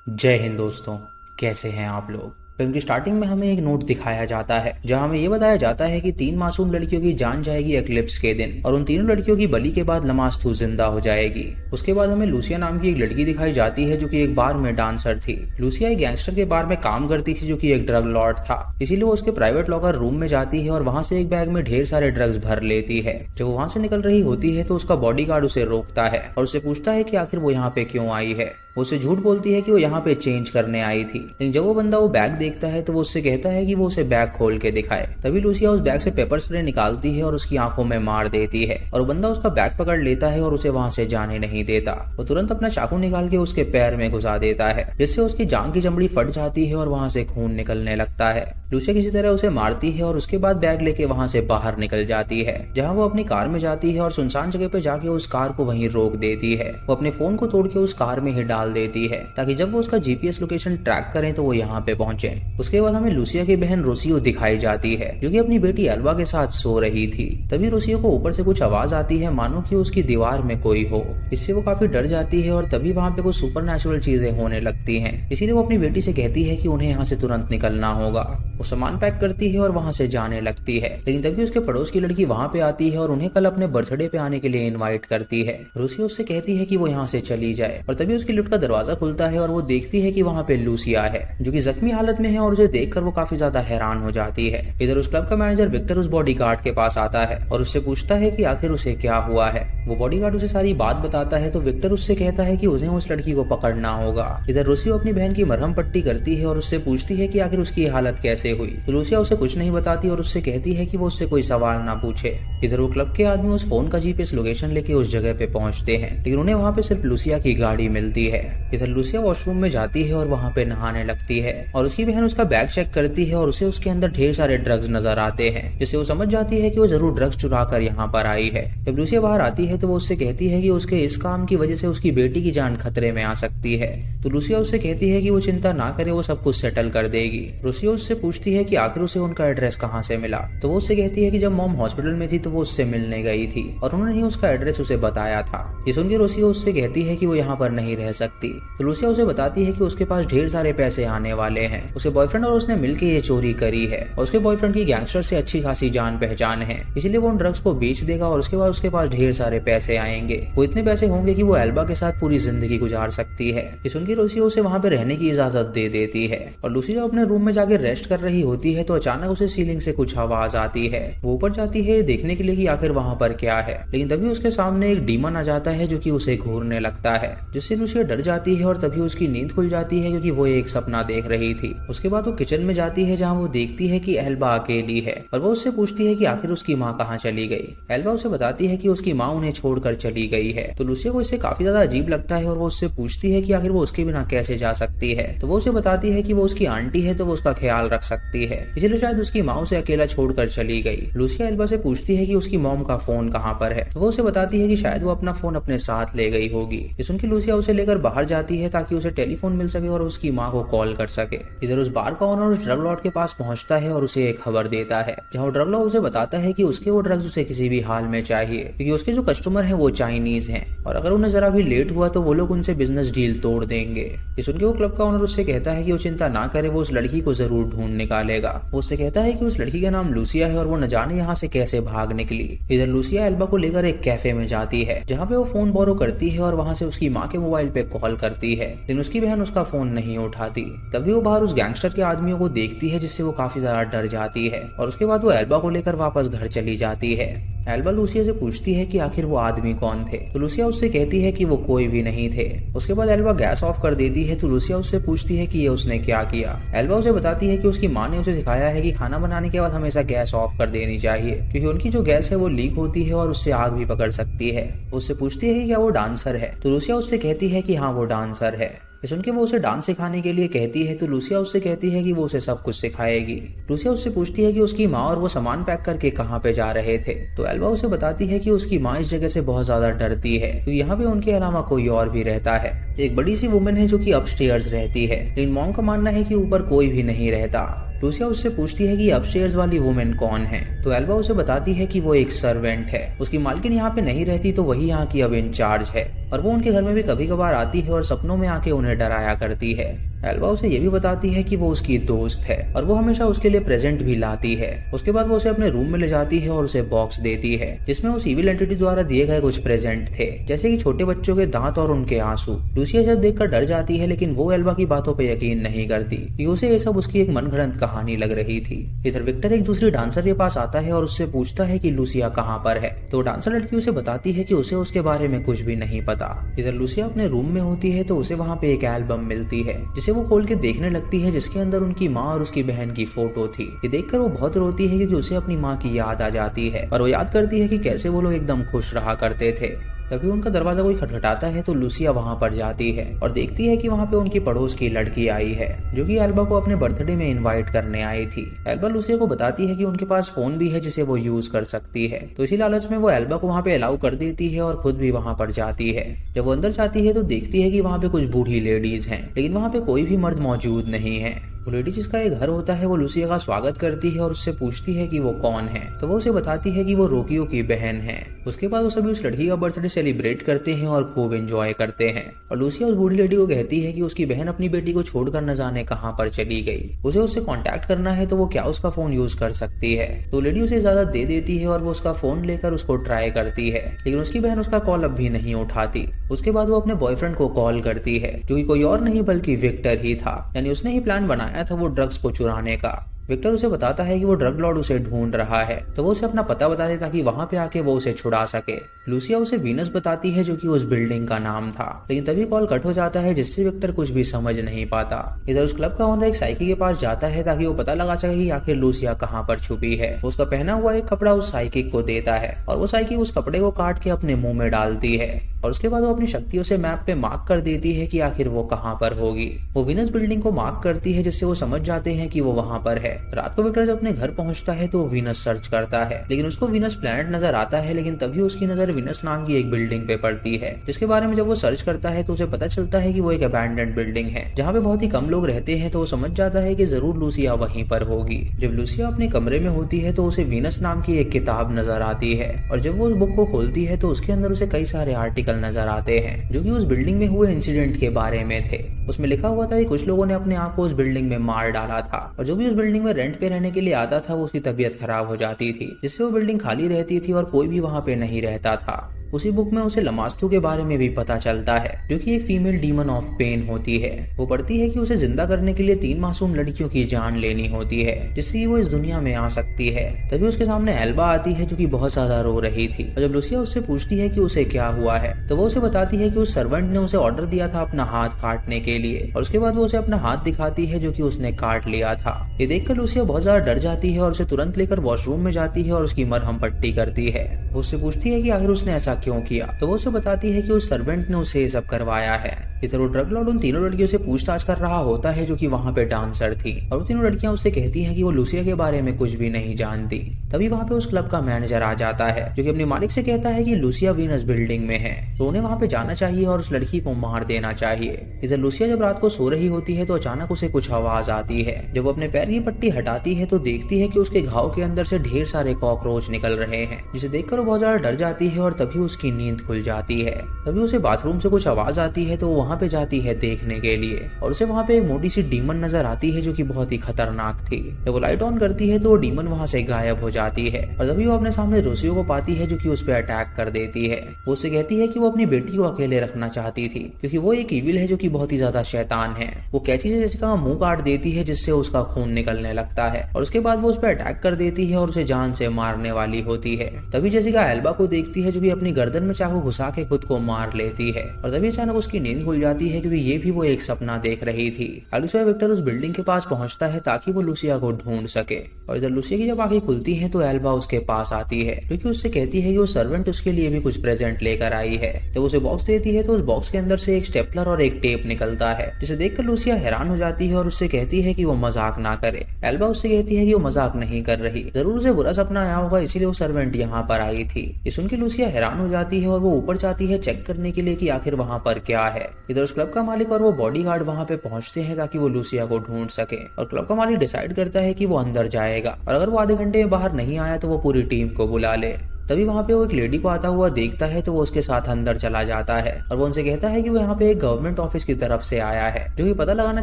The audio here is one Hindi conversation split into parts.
जय हिंद दोस्तों। कैसे हैं आप लोग। फिल्म की स्टार्टिंग में हमें एक नोट दिखाया जाता है जहां हमें ये बताया जाता है कि 3 मासूम लड़कियों की जान जाएगी एक्लिप्स के दिन और उन तीनों लड़कियों की बलि के बाद लमास्तु जिंदा हो जाएगी। उसके बाद हमें लूसिया नाम की एक लड़की दिखाई जाती है जो कि एक बार में डांसर थी। लूसिया एक गैंगस्टर के बार में काम करती थी जो कि एक ड्रग लॉर्ड था, इसीलिए वो उसके प्राइवेट लॉकर रूम में जाती है और वहां से एक बैग में ढेर सारे ड्रग्स भर लेती है। जब वो वहां से निकल रही होती है तो उसका बॉडीगार्ड उसे रोकता है और उससे पूछता है कि आखिर वो यहाँ पे क्यों आई है। वो उसे झूठ बोलती है कि वो यहाँ पे चेंज करने आई थी, लेकिन जब वो बंदा वो बैग देखता है तो वो उससे कहता है कि वो उसे बैग खोल के दिखाए। तभी लूसिया उस बैग से पेपर स्प्रे निकालती है और उसकी आंखों में मार देती है और बंदा उसका बैग पकड़ लेता है और उसे वहां से जाने नहीं देता। वो तुरंत अपना चाकू निकाल के उसके पैर में घुसा देता है जिससे उसकी जांघ की चमड़ी फट जाती है और वहां से खून निकलने लगता है। लूसिया किसी तरह उसे मारती है और उसके बाद बैग लेके वहां से बाहर निकल जाती है, जहां वो अपनी कार में जाती है और सुनसान जगह पे जाके उस कार को वहीं रोक देती है। वो अपने फोन को तोड़ के उस कार में ही डाल देती है ताकि जब वो उसका जीपीएस लोकेशन ट्रैक करें तो वो यहाँ पे पहुंचे। उसके बाद हमें लूसिया की बहन रोसियो दिखाई जाती है जो कि अपनी बेटी एल्बा के साथ सो रही थी। तभी रोसियो को ऊपर से कुछ आवाज आती है मानो कि उसकी दीवार में कोई हो। इससे वो काफी डर जाती है और तभी वहाँ पे कुछ सुपरनैचुरल चीजें होने लगती हैं। इसीलिए वो अपनी बेटी से कहती है कि उन्हें यहाँ से तुरंत निकलना होगा। वो सामान पैक करती है और वहां से जाने लगती है, लेकिन तभी उसके पड़ोस की लड़की वहां पे आती है और उन्हें कल अपने बर्थडे पे आने के लिए इनवाइट करती है। रोसियो उससे कहती है कि वो यहाँ से चली जाए और तभी उसकी लिफ्ट का दरवाजा खुलता है और वो देखती है कि वहाँ पे लूसिया है जो कि जख्मी हालत में है और उसे देखकर वो काफी ज्यादा हैरान हो जाती है। इधर उस क्लब का मैनेजर विक्टर उस बॉडीगार्ड के पास आता है और उससे पूछता है कि आखिर उसे क्या हुआ है। वो बॉडीगार्ड उसे सारी बात बताता है तो विक्टर उससे कहता है कि उसे उस लड़की को पकड़ना होगा। इधर रोसियो अपनी बहन की मरहम पट्टी करती है और उससे पूछती है कि आखिर उसकी हालत कैसे हुई। तो लूसिया उसे कुछ नहीं बताती और उससे कहती है कि वो उससे कोई सवाल ना पूछे। इधर वो क्लब के आदमी उस फोन का जीपीएस लोकेशन लेके उस जगह पे पहुंचते हैं, लेकिन उन्हें वहाँ पे सिर्फ लूसिया की गाड़ी मिलती है। इधर लूसिया वॉशरूम में जाती है और वहाँ पे नहाने लगती है और उसकी बहन उसका बैग चेक करती है और उसे उसके अंदर ढेर सारे ड्रग्स नजर आते हैं, जिससे वो समझ जाती है कि वो जरूर ड्रग्स चुरा कर यहाँ पर आई है। जब लूसिया बाहर आती है तो वो उससे कहती है कि उसके इस काम की वजह से उसकी बेटी की जान खतरे में आ सकती है। तो लूसिया उससे कहती है कि वो चिंता ना करे, वो सब कुछ सेटल कर देगी। लूसिया उससे पूछती है कि आखिर उसे उनका एड्रेस कहाँ से मिला। तो वो उससे कहती है कि जब मॉम हॉस्पिटल में थी तो वो उससे मिलने गई थी और उन्होंने ही उसका एड्रेस उसे बताया था। ये सुनकर लूसिया उससे कहती है कि वो यहाँ पर नहीं रह सकती। तो लूसिया उसे बताती है कि उसके पास ढेर सारे पैसे आने वाले हैं। उसके बॉयफ्रेंड और उसने मिलकर ये चोरी करी है और उसके बॉयफ्रेंड की गैंगस्टर से अच्छी खासी जान पहचान है, इसीलिए वो उन ड्रग्स को बेच देगा और उसके बाद उसके पास ढेर सारे पैसे आएंगे। वो इतने पैसे होंगे कि वो एल्बा के साथ पूरी जिंदगी गुजार सकती है। ये सुनकर लूसिया उसे वहाँ पे रहने की इजाजत दे देती है और लूसिया जब अपने रूम में जाकर रेस्ट कर रही होती है तो अचानक उसे सीलिंग से कुछ आवाज आती है। वो ऊपर जाती है देखने के लिए कि आखिर वहाँ पर क्या है, लेकिन तभी उसके सामने एक डीमन आ जाता है जो कि उसे घूरने लगता है, जिससे लूसिया डर जाती है और तभी उसकी नींद खुल जाती है क्योंकि वो एक सपना देख रही थी। उसके बाद वो किचन में जाती है जहाँ वो देखती है कि एल्बा अकेली है और वो उससे पूछती है कि आखिर उसकी माँ कहाँ चली गई। एल्बा उसे बताती है कि उसकी माँ उन्हें छोड़कर चली गई है। तो लूसिया को इससे काफी ज्यादा अजीब लगता है और वो उससे पूछती है कि आखिर वो उसके बिना कैसे जा सकती है। तो वो उसे बताती है कि वो उसकी आंटी है तो वो उसका ख्याल रख सकती है, इसलिए शायद उसकी माँ उसे अकेला छोड़कर चली गई। लूसिया एल्बा से पूछती है कि उसकी मॉम का फोन कहाँ पर है। तो वो उसे बताती है कि शायद वो अपना फोन अपने साथ ले गई होगी। ये सुनकर लूसिया उसे लेकर बाहर जाती है ताकि उसे टेलीफोन मिल सके और उसकी माँ को कॉल कर सके। इधर उस बार का ओनर उस ड्रग लॉर्ड के पास पहुंचता है और उसे एक खबर देता है जहाँ ड्रग लॉर्ड उसे बताता है कि उसके वो ड्रग्स उसे किसी भी हाल में चाहिए क्योंकि उसके जो कस्टमर हैं वो चाइनीज हैं और अगर उन्हें जरा भी लेट हुआ तो वो लोग उनसे बिजनेस डील तोड़ देंगे। ये सुनकर वो क्लब का ओनर उससे कहता है कि वो चिंता ना करे, वो उस लड़की को जरूर ढूंढ निकालेगा। वो उससे कहता है कि उस लड़की का नाम लूसिया है और वो न जाने यहाँ से कैसे भाग निकली। इधर लूसिया एल्बा को लेकर एक कैफे में जाती है जहाँ पे वो फोन बोरो करती है और वहाँ से उसकी माँ के मोबाइल पे कॉल करती है, लेकिन उसकी बहन उसका फोन नहीं उठाती। तभी वो बाहर उस गैंगस्टर के आदमियों को देखती है जिससे वो काफी ज्यादा डर जाती है और उसके बाद वो एल्बा को लेकर वापस घर चली जाती है। एल्बा लूसिया से पूछती है कि आखिर वो आदमी कौन थे। तो लूसिया उससे कहती है कि वो कोई भी नहीं थे। उसके बाद एल्बा गैस ऑफ कर देती है तो लूसिया उससे पूछती है कि ये उसने क्या किया। एल्बा उसे बताती है कि उसकी माँ ने उसे सिखाया है कि खाना बनाने के बाद हमेशा गैस ऑफ कर देनी चाहिए क्योंकि उनकी जो गैस है वो लीक होती है और उससे आग भी पकड़ सकती है। उससे पूछती है कि क्या वो डांसर है। तो लूसिया उससे कहती है कि हाँ वो डांसर है। सुन के वो उसे डांस सिखाने के लिए कहती है तो लूसिया उससे कहती है कि वो उसे सब कुछ सिखाएगी। लूसिया उससे पूछती है कि उसकी माँ और वो सामान पैक करके कहाँ पे जा रहे थे। तो एल्बा उसे बताती है कि उसकी माँ इस जगह से बहुत ज्यादा डरती है तो यहाँ पे उनके अलावा कोई और भी रहता है। एक बड़ी सी वुमन है जो कि अपस्टेयर्स रहती है, लेकिन मॉम का मानना है कि ऊपर कोई भी नहीं रहता। लूसिया उससे पूछती है कि अपस्टेयर्स वाली वुमेन कौन है, तो एल्बा उसे बताती है कि वो एक सर्वेंट है, उसकी मालकिन यहाँ पे नहीं रहती तो वही यहाँ की अब इंचार्ज है और वो उनके घर में भी कभी कभार आती है और सपनों में आके उन्हें डराया करती है। एल्बा उसे ये भी बताती है कि वो उसकी दोस्त है और वो हमेशा उसके लिए प्रेजेंट भी लाती है। उसके बाद वो उसे अपने रूम में ले जाती है और उसे बॉक्स देती है जिसमें उस इविल एंटिटी द्वारा दिए गए कुछ प्रेजेंट थे, जैसे कि छोटे बच्चों के दांत और उनके आंसू। लूसिया जब देखकर डर जाती है, लेकिन वो एल्बा की बातों पर यकीन नहीं करती कि उसे ये सब उसकी एक मनगढ़ंत कहानी लग रही थी। इधर विक्टर एक दूसरी डांसर के पास आता है और उससे पूछता है कि लूसिया कहाँ पर है, तो डांसर लड़की उसे बताती है कि उसे उसके बारे में कुछ भी नहीं पता। इधर लूसिया अपने रूम में होती है तो उसे वहाँ पे एक एल्बम मिलती है जिसे वो खोल के देखने लगती है, जिसके अंदर उनकी माँ और उसकी बहन की फोटो थी। ये देखकर वो बहुत रोती है क्योंकि उसे अपनी माँ की याद आ जाती है और वो याद करती है कि कैसे वो लोग एकदम खुश रहा करते थे। तभी उनका दरवाजा कोई खटखटाता है तो लूसिया वहां पर जाती है और देखती है कि वहां पे उनकी पड़ोस की लड़की आई है जो कि एल्बा को अपने बर्थडे में इनवाइट करने आई थी। एल्बा लूसिया को बताती है कि उनके पास फोन भी है जिसे वो यूज कर सकती है, तो इसी लालच में वो एल्बा को वहां पे अलाउ कर देती है और खुद भी वहां पर जाती है। जब वो अंदर जाती है तो देखती है कि वहां पे कुछ बूढ़ी लेडीज हैं, लेकिन वहां पे कोई भी मर्द मौजूद नहीं है। वो लेडी जिसका एक घर होता है वो लूसिया का स्वागत करती है और उससे पूछती है कि वो कौन है, तो वो उसे बताती है कि वो रोकियो की बहन है। उसके बाद वो सभी उस लड़की का बर्थडे सेलिब्रेट करते हैं और खूब एंजॉय करते हैं और लूसिया उस बूढ़ी लेडी को कहती है कि उसकी बहन अपनी बेटी को छोड़कर न जाने कहां पर चली गई, उसे उससे कांटेक्ट करना है तो वो क्या उसका फोन यूज कर सकती है। तो लेडी उसे ज्यादा दे देती है और वो उसका फोन लेकर उसको ट्राई करती है, लेकिन उसकी बहन उसका कॉल अब भी नहीं उठाती। उसके बाद वो अपने बॉयफ्रेंड को कॉल करती है जो कि कोई और नहीं बल्कि विक्टर ही था, यानी उसने ही प्लान बनाया था वो ड्रग्स को चुराने का। विक्टर उसे बताता है कि वो ड्रग लॉर्ड उसे ढूंढ रहा है, तो वो उसे अपना पता बता दे ताकि वहां पे आके वो उसे छुड़ा सके। लूसिया उसे वीनस बताती है जो कि उस बिल्डिंग का नाम था, लेकिन तभी कॉल कट हो जाता है जिससे विक्टर कुछ भी समझ नहीं पाता। इधर उस क्लब का ओनर एक साइकी के पास जाता है ताकि वो पता लगा सके कि आखिर लूसिया कहाँ पर छुपी है। उसका पहना हुआ एक कपड़ा उस साइकिक को देता है और वो साइकी उस कपड़े को काट के अपने मुंह में डालती है और उसके बाद वो अपनी शक्तियों से मैप पे मार्क कर देती है कि आखिर वो कहाँ पर होगी। वो वीनस बिल्डिंग को मार्क करती है जिससे वो समझ जाते हैं कि वो वहां पर है। रात को विक्टर जब अपने घर पहुंचता है तो वो वीनस सर्च करता है, लेकिन उसको वीनस प्लैनेट नजर आता है, लेकिन तभी उसकी नजर वीनस नाम की एक बिल्डिंग पे पड़ती है जिसके बारे में जब वो सर्च करता है तो उसे पता चलता है कि वो एक अबैंडन्ड बिल्डिंग है जहाँ पे बहुत ही कम लोग रहते हैं। तो वो समझ जाता है कि जरूर लूसिया वहीं पर होगी। जब लूसिया अपने कमरे में होती है तो उसे वीनस नाम की एक किताब नजर आती है और जब वो उस बुक को खोलती है तो उसके अंदर उसे कई सारे आर्टिकल नजर आते हैं जो कि उस बिल्डिंग में हुए इंसिडेंट के बारे में थे। उसमें लिखा हुआ था कि कुछ लोगों ने अपने आप को उस बिल्डिंग में मार डाला था और जो भी उस बिल्डिंग में रेंट पे रहने के लिए आता था वो उसकी तबीयत खराब हो जाती थी, जिससे वो बिल्डिंग खाली रहती थी और कोई भी वहां पे नहीं रहता था। उसी बुक में उसे लमास्तु के बारे में भी पता चलता है जो कि एक फीमेल डीमन ऑफ पेन होती है। वो पढ़ती है कि उसे जिंदा करने के लिए 3 मासूम लड़कियों की जान लेनी होती है जिससे कि वो इस दुनिया में आ सकती है। तभी उसके सामने एल्बा आती है जो कि बहुत ज्यादा रो रही थी और जब लूसिया उससे पूछती है कि उसे क्या हुआ है तो वो उसे बताती है कि उस सर्वेंट ने उसे ऑर्डर दिया था अपना हाथ काटने के लिए और उसके बाद वो उसे अपना हाथ दिखाती है जो कि उसने काट लिया था। ये देखकर लूसिया बहुत ज्यादा डर जाती है और उसे तुरंत लेकर वॉशरूम में जाती है और उसकी मरहम पट्टी करती है। वो उससे पूछती है कि आखिर उसने ऐसा क्यों किया, तो वो उसे बताती है कि उस सर्वेंट ने उसे ये सब करवाया है। इधर वो ड्रग लॉर्ड उन तीनों लड़कियों से पूछताछ कर रहा होता है जो कि वहां पे डांसर थी और वो तीनों लड़कियां उससे कहती हैं कि वो लूसिया के बारे में कुछ भी नहीं जानती। तभी वहां पे उस क्लब का मैनेजर आ जाता है जो कि अपने मालिक से कहता है कि लूसिया वीनस बिल्डिंग में है तो उन्हें वहां पे जाना चाहिए और उस लड़की को मार देना चाहिए। इधर लूसिया जब रात को सो रही होती है तो अचानक उसे कुछ आवाज आती है। जब वो अपने पैर की पट्टी हटाती है तो देखती है कि उसके घाव के अंदर से ढेर सारे कॉकरोच निकल रहे हैं, जिसे देखकर वो बहुत ज्यादा डर जाती है और तभी उसकी नींद खुल जाती है। तभी उसे बाथरूम से कुछ आवाज आती है तो वो वहां पे जाती है देखने के लिए और उसे वहां पे एक मोटी सी डीमन नजर आती है जो कि बहुत ही खतरनाक थी। जब वो लाइट ऑन करती है तो वो डीमन वहां से गायब हो जाती है और तभी वो अपने सामने लूसिया को पाती है जो कि उस पर अटैक कर देती है। वो उससे कहती है कि वो अपनी बेटी को अकेले रखना चाहती थी क्योंकि वो एक इविल है जो कि बहुत ही ज्यादा शैतान है। वो कैंची से जेसिका का मुंह काट देती है जिससे उसका खून निकलने लगता है और उसके बाद वो उस पर अटैक कर देती है और उसे जान से मारने वाली होती है। तभी जेसिका एल्बा को देखती है जो कि अपनी गर्दन में चाकू घुसा के खुद को मार लेती है और तभी अचानक उसकी नींद खुल जाती है क्योंकि ये भी वो एक सपना देख रही थी। लूसिया विक्टर उस बिल्डिंग के पास पहुंचता है ताकि वो लूसिया को ढूंढ सके और इधर लूसिया की जब आंखें खुलती हैं तो एल्बा उसके पास आती है क्योंकि उससे कहती है कि वो सर्वेंट उसके लिए भी कुछ प्रेजेंट लेकर आई है। जब उसे बॉक्स देती है तो उस बॉक्स के अंदर से एक स्टेपलर और एक टेप निकलता है जिसे देखकर लूसिया हैरान हो जाती है और उससे कहती है कि वो मजाक ना करे। एल्बा उससे कहती है कि वो मजाक नहीं कर रही, जरूर उसे बुरा सपना आया होगा इसीलिए वो सर्वेंट यहाँ पर आई थी। ये सुनकर लूसिया हैरान हो जाती है और वो ऊपर जाती है चेक करने के लिए कि आखिर वहाँ पर क्या है। इधर उस क्लब का मालिक और वो बॉडीगार्ड वहाँ पे पहुंचते हैं ताकि वो लूसिया को ढूंढ सके, और क्लब का मालिक डिसाइड करता है कि वो अंदर जाएगा और अगर वो आधे घंटे में बाहर नहीं आया तो वो पूरी टीम को बुला ले। तभी वहाँ पे वो एक लेडी को आता हुआ देखता है तो वो उसके साथ अंदर चला जाता है और वो उनसे कहता है कि वो यहाँ पे एक गवर्नमेंट ऑफिस की तरफ से आया है, जो कि पता लगाना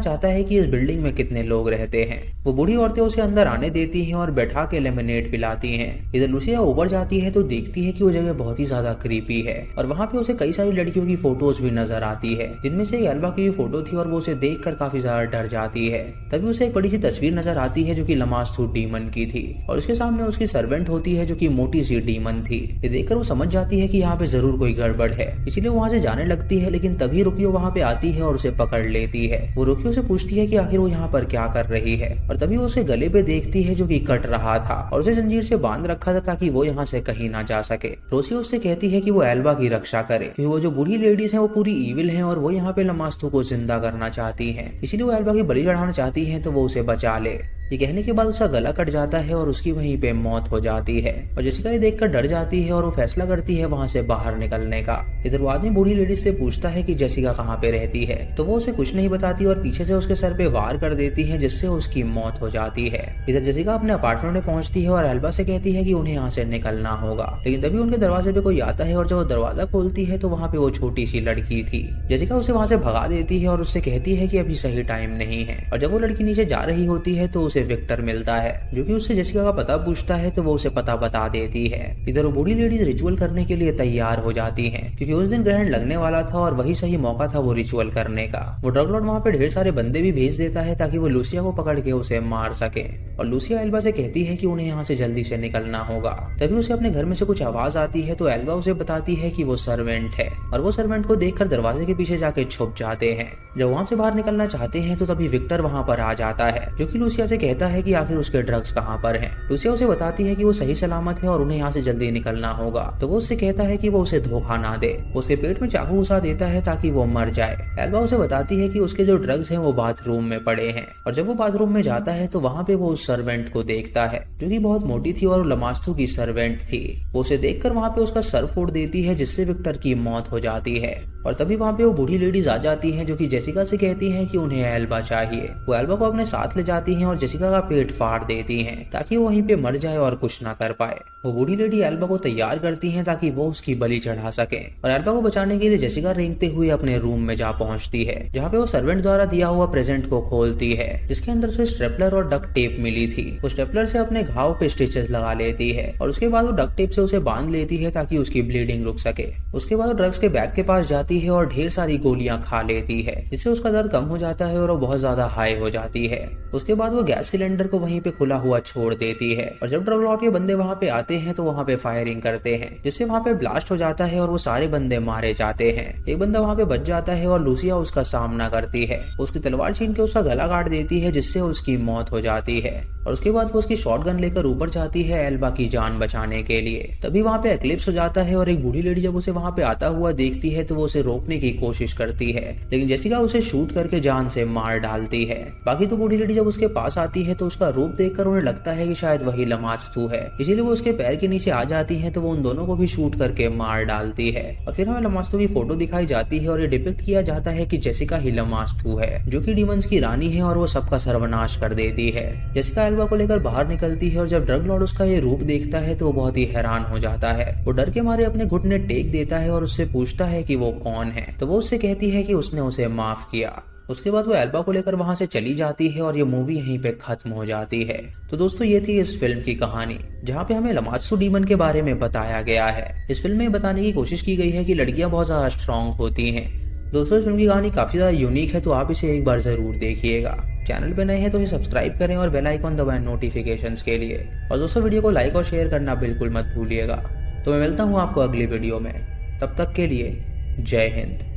चाहता है कि इस बिल्डिंग में कितने लोग रहते हैं। वो बूढ़ी औरतें उसे अंदर आने देती हैं और बैठा के लेमनेड पिलाती हैं। इधर लूसिया ऊपर जाती है तो देखती है कि वो जगह बहुत ही ज्यादा क्रीपी है और वहाँ पे उसे कई सारी लड़कियों की फोटोज भी नजर आती है, जिनमें से एल्बा की फोटो थी और वो उसे देख कर काफी ज्यादा डर जाती है। तभी उसे एक बड़ी सी तस्वीर नजर आती है जो की लमास्तू डीमन की थी और उसके सामने उसकी सर्वेंट होती है जो की मोटी सी डीमन थी। ये देखकर वो समझ जाती है कि यहाँ पे जरूर कोई गड़बड़ है, इसीलिए वहाँ से जाने लगती है, लेकिन तभी रुकियो वहाँ पे आती है और उसे पकड़ लेती है। वो रुकियो से पूछती है कि आखिर वो यहाँ पर क्या कर रही है और तभी वो उसे गले पे देखती है जो कि कट रहा था और उसे जंजीर से बांध रखा था ताकि वो यहाँ से कहीं ना जा सके। रोसियो उससे कहती है कि वो एल्बा की रक्षा करे क्योंकि वो जो बूढ़ी लेडीज है वो पूरी ईविल है और वो यहाँ पे लमास्तू को जिंदा करना चाहती है, इसीलिए वो एल्बा की बलि चढ़ाना चाहती है तो वो उसे बचा ले। ये कहने के बाद उसका गला कट जाता है और उसकी वहीं पे मौत हो जाती है और जेसिका ये देखकर डर जाती है और वो फैसला करती है वहां से बाहर निकलने का। इधर वो आदमी बूढ़ी लेडीज से पूछता है कि जेसिका कहाँ पे रहती है तो वो उसे कुछ नहीं बताती और पीछे से उसके सर पे वार कर देती है जिससे उसकी मौत हो जाती है। इधर जेसिका अपने अपार्टमेंट में पहुंचती है और एल्बा से कहती है कि उन्हें यहाँ से निकलना होगा, लेकिन तभी उनके दरवाजे पे कोई आता है और जब वो दरवाजा खोलती है तो वहाँ पे वो छोटी सी लड़की थी। जेसिका उसे वहां से भगा देती है और उससे कहती है कि अभी सही टाइम नहीं है, और जब वो लड़की नीचे जा रही होती है तो उसे विक्टर मिलता है जो कि उससे जेसिका का पता पूछता है तो वो उसे पता बता देती है। इधर वो बूढ़ी लेडीज रिचुअल करने के लिए तैयार हो जाती हैं क्योंकि उस दिन ग्रहण लगने वाला था और वही सही मौका था वो रिचुअल करने का। वो ड्रग लॉर्ड वहाँ पे ढेर सारे बंदे भी भेज देता है ताकि वो लूसिया को पकड़ के उसे मार सके, और लूसिया एल्बा से कहती है कि उन्हें यहाँ से जल्दी से निकलना होगा। तभी उसे अपने घर में से कुछ आवाज आती है तो एल्बा उसे बताती है कि वो सर्वेंट है और वो सर्वेंट को देखकर दरवाजे के पीछे जाके छुप जाते हैं। जब वहाँ से बाहर निकलना चाहते हैं तो तभी विक्टर वहाँ पर आ जाता है जो कि लूसिया से कहता है कि आखिर उसके ड्रग्स कहाँ पर हैं। लूसिया उसे बताती है कि वो सही सलामत है और उन्हें यहाँ से जल्दी निकलना होगा, तो वो उससे कहता है कि वो उसे धोखा ना दे। उसके पेट में चाकू घुसा देता है ताकि वो मर जाए। एल्बा उसे बताती है कि उसके जो ड्रग्स हैं वो बाथरूम में पड़े हैं, और जब वो बाथरूम में जाता है तो वहाँ पे वो उस सर्वेंट को देखता है जो कि बहुत मोटी थी और लमास्तू की सर्वेंट थी। वो उसे देखकर वहाँ पे उसका सर फोड़ देती है जिससे विक्टर की मौत हो जाती है, और तभी वहाँ पे वो बूढ़ी लेडीज आ जाती हैं जो कि जेसिका से कहती हैं कि उन्हें एल्बा चाहिए। वो एल्बा को अपने साथ ले जाती हैं और जेसिका का पेट फाड़ देती हैं ताकि वो वहीं पे मर जाए और कुछ ना कर पाए। वो बूढ़ी लेडी एल्बा को तैयार करती हैं ताकि वो उसकी बलि चढ़ा सके, और एल्बा को बचाने के लिए जेसिका रेंगते हुए अपने रूम में जा पहुंचती है जहाँ पे वो सर्वेंट द्वारा दिया हुआ प्रेजेंट को खोलती है जिसके अंदर से स्टेपलर और डक्ट टेप मिली थी। वो स्टेपलर से अपने घाव पे स्टिचेस लगा लेती है और उसके बाद वो डक्ट टेप से उसे बांध लेती है ताकि उसकी ब्लीडिंग रुक सके। उसके बाद वो ड्रग्स के बैग के पास जाती है और ढेर सारी गोलियां खा लेती है जिससे उसका दर्द कम हो जाता है और वो बहुत ज्यादा हाई हो जाती है। उसके बाद वो गैस सिलेंडर को वहीं पे खुला हुआ छोड़ देती है, और जब ड्रग लॉर्ड के बंदे वहाँ पे आते हैं तो वहाँ पे फायरिंग करते हैं जिससे वहाँ पे ब्लास्ट हो जाता है और वो सारे बंदे मारे जाते हैं। एक बंदा वहाँ पे बच जाता है और लूसिया उसका सामना करती है। उसकी तलवार छीन के उसका गला काट देती है जिससे उसकी मौत हो जाती है, और उसके बाद वो उसकी शॉटगन लेकर ऊपर जाती है एल्बा की जान बचाने के लिए। तभी वहाँ पे एक्लिप्स हो जाता है और एक बूढ़ी लेडी जब उसे वहाँ पे आता हुआ देखती है तो वो उसे रोकने की कोशिश करती है, लेकिन जेसिका उसे शूट करके जान से मार डालती है। बाकी तो बूढ़ी लेडी जब उसके पास आती है तो उसका रूप देखकर उन्हें लगता है कि शायद वही लमास्तू है, इसीलिए वो उसके पैर के नीचे आ जाती है तो वो उन दोनों को भी शूट करके मार डालती है। और फिर हमें लमास्तू की फोटो दिखाई जाती है और ये डिपिक्ट किया जाता है कि जेसिका ही लमास्तू है जो कि डीमंस की रानी है और वो सबका सर्वनाश कर देती है। जेसिका एल्बा को लेकर बाहर निकलती है और जब ड्रग लॉर्ड उसका ये रूप देखता है तो वो बहुत ही हैरान हो जाता है। वो डर के मारे अपने घुटने टेक देता है और उससे पूछता है कि वो कौन है, तो वो उससे कहती है कि उसने उसे माफ किया। उसके बाद वो एल्बा को लेकर वहां से चली जाती है और ये मूवी यहीं पे खत्म हो जाती है। तो दोस्तों ये थी इस फिल्म की कहानी जहाँ पे हमें लमास्तू डीमन के बारे में बताया गया है। इस फिल्म में बताने की कोशिश की गई है कि लड़कियां बहुत ज्यादा स्ट्रांग होती हैं। दोस्तों इस फिल्म की कहानी काफी ज्यादा यूनिक है, तो आप इसे एक बार जरूर देखिएगा। चैनल पे नए हैं तो इसे सब्सक्राइब करें और बेल आइकन दबाएं नोटिफिकेशंस के लिए, और दोस्तों वीडियो को लाइक और शेयर करना बिल्कुल मत भूलिएगा। तो मैं मिलता हूँ आपको अगली वीडियो में, तब तक के लिए जय हिंद।